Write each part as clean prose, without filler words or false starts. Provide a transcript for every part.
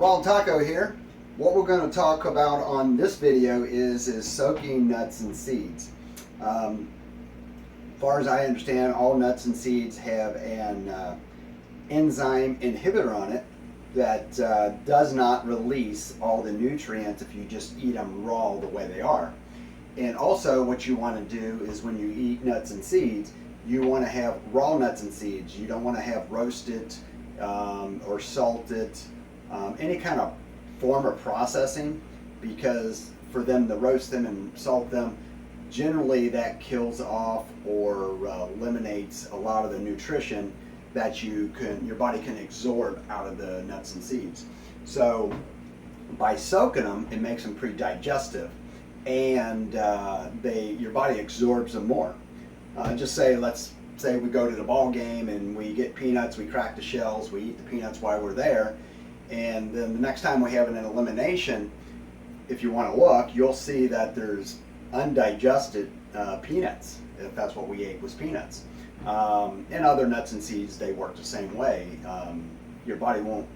Raw Taco here. What we're going to talk about on this video is soaking nuts and seeds. As far as I understand, all nuts and seeds have an enzyme inhibitor on it that does not release all the nutrients if you just eat them raw the way they are. And also what you want to do is when you eat nuts and seeds, you want to have raw nuts and seeds. You don't want to have roasted or salted, any kind of form of processing, because for them to roast them and salt them, generally that kills off or eliminates a lot of the nutrition that your body can absorb out of the nuts and seeds. So by soaking them, it makes them pre-digestive, and your body absorbs them more. Let's say we go to the ball game and we get peanuts, we crack the shells, we eat the peanuts while we're there, and then the next time we have an elimination, if you want to look, you'll see that there's undigested peanuts, if that's what we ate was peanuts. And other nuts and seeds, they work the same way. Your body won't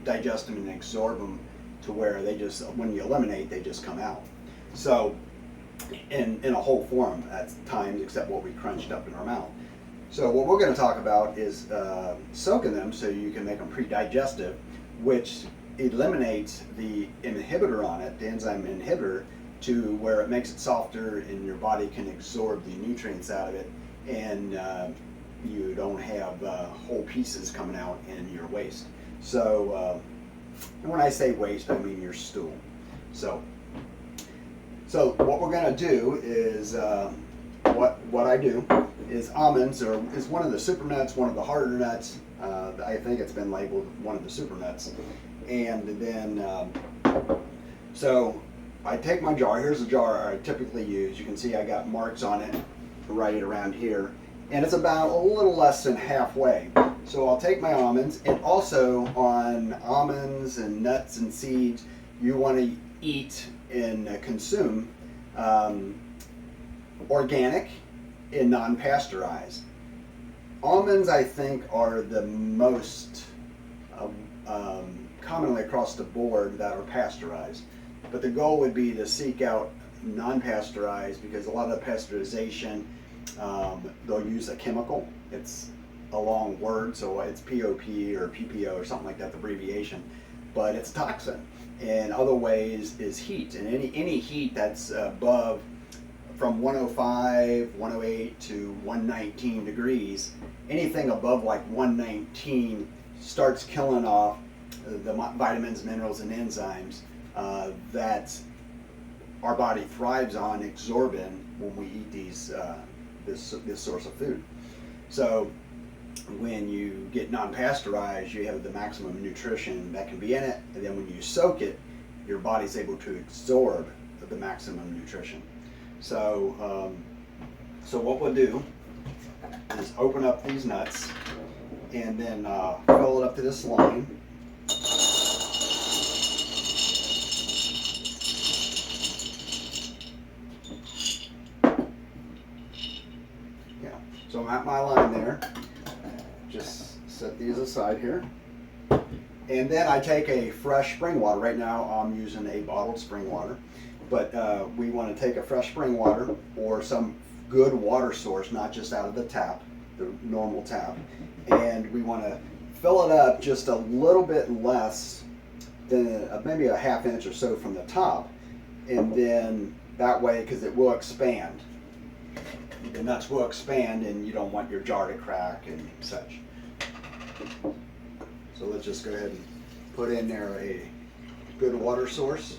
digest them and absorb them to where they just, when you eliminate, they just come out. So in a whole form at times, except what we crunched up in our mouth. So what we're going to talk about is soaking them so you can make them pre-digestive, which eliminates the inhibitor on it, the enzyme inhibitor, to where it makes it softer and your body can absorb the nutrients out of it, and you don't have whole pieces coming out in your waste. So and when I say waste, I mean your stool. So what we're going to do is what I do is almonds is one of the super nuts, one of the harder nuts. I think it's been labeled one of the super nuts. And then so I take my jar. Here's the jar I typically use. You can see I got marks on it right around here, and it's about a little less than halfway. So I'll take my almonds, and also on almonds and nuts and seeds, you want to eat and consume organic and non-pasteurized. Almonds, I think, are the most commonly across the board that are pasteurized. But the goal would be to seek out non-pasteurized, because a lot of the pasteurization, they'll use a chemical. It's a long word, so it's POP or PPO or something like that, the abbreviation. But it's toxin. And other ways is heat. And any heat that's above from 105, 108 to 119 degrees, anything above like 119 starts killing off the vitamins, minerals, and enzymes that our body thrives on absorbing when we eat this source of food. So when you get non-pasteurized, you have the maximum nutrition that can be in it, and then when you soak it, your body's able to absorb the maximum nutrition. So what we'll do is open up these nuts and then fill it up to this line. Yeah, so I'm at my line there. Just set these aside here. And then I take a fresh spring water. Right now I'm using a bottled spring water. But we want to take a fresh spring water or some good water source, not just out of the tap, the normal tap. And we want to fill it up just a little bit less than maybe a half inch or so from the top. And then that way, because it will expand. The nuts will expand, and you don't want your jar to crack and such. So let's just go ahead and put in there a good water source.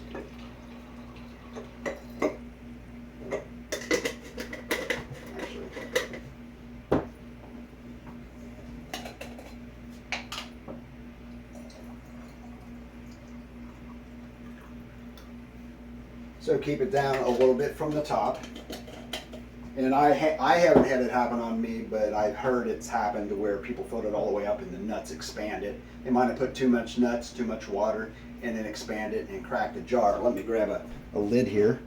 So keep it down a little bit from the top. And I haven't had it happen on me, but I've heard it's happened to where people filled it all the way up and the nuts expanded. They might have put too much nuts, too much water, and then expand it and crack the jar. Let me grab a lid here.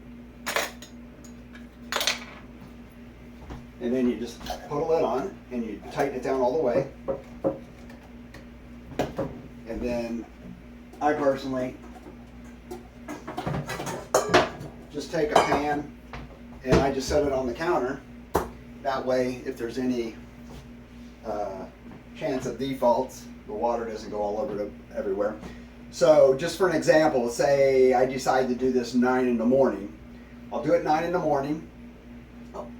And then you just put a lid on and you tighten it down all the way. And then I personally just take a pan and I just set it on the counter. That way, if there's any chance of defaults, the water doesn't go all over everywhere. So just for an example, say I decide to do this 9 in the morning. I'll do it 9 in the morning. I'll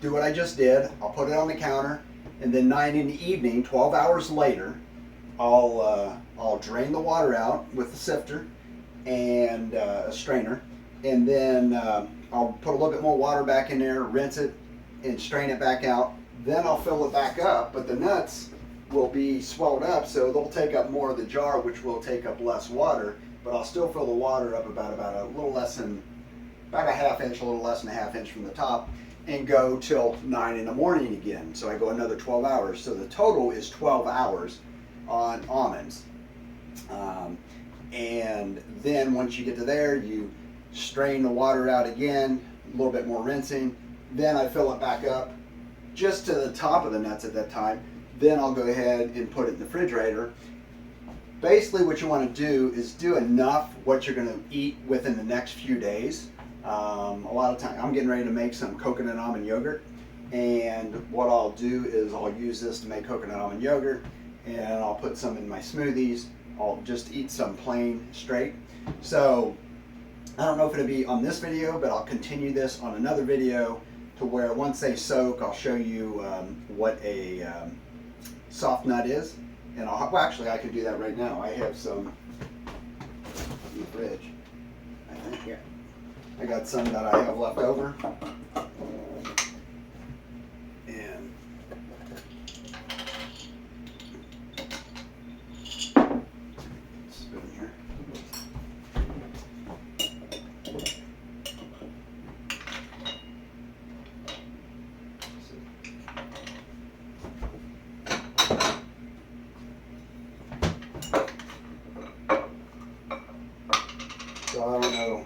do what I just did. I'll put it on the counter, and then 9 in the evening, 12 hours later, I'll drain the water out with a sifter and a strainer, and then I'll put a little bit more water back in there, rinse it, and strain it back out. Then I'll fill it back up, but the nuts will be swelled up, so they'll take up more of the jar, which will take up less water, but I'll still fill the water up about a little less than, about a ½ inch, a little less than a ½ inch from the top, and go till 9 in the morning again. So I go another 12 hours. So the total is 12 hours on almonds. And then once you get to there, you strain the water out again, a little bit more rinsing. Then I fill it back up just to the top of the nuts at that time. Then I'll go ahead and put it in the refrigerator. Basically what you want to do is do enough what you're going to eat within the next few days. A lot of time I'm getting ready to make some coconut almond yogurt, and what I'll do is I'll use this to make coconut almond yogurt, and I'll put some in my smoothies. I'll just eat some plain straight. So I don't know if it'll be on this video, but I'll continue this on another video to where once they soak, I'll show you what a soft nut is. And well, actually I could do that right now. I have some in the fridge, I think. Yeah, I got some that I have left over. And spoon here. So I don't know,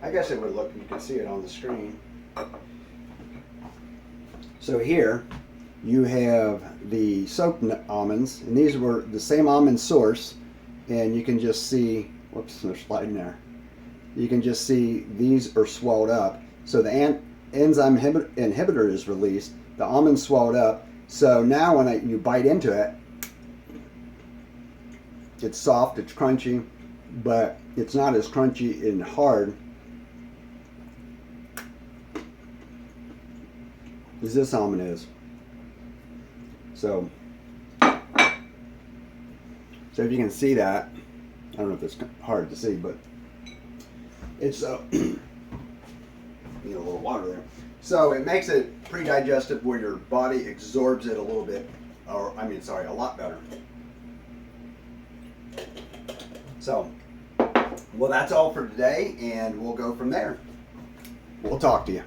I guess it would look, you can see it on the screen. So here you have the soaked almonds, and these were the same almond source, and you can just see, whoops, they're sliding there. You can just see these are swelled up. So the enzyme inhibitor is released, the almonds swelled up. So now when you bite into it, it's soft, it's crunchy, but it's not as crunchy and hard as this almond is. So if you can see that, I don't know if it's hard to see, but it's need a little water there. So it makes it pre-digestive where your body absorbs it a little bit, or I mean, sorry, a lot better. So, well, that's all for today, and we'll go from there. We'll talk to you.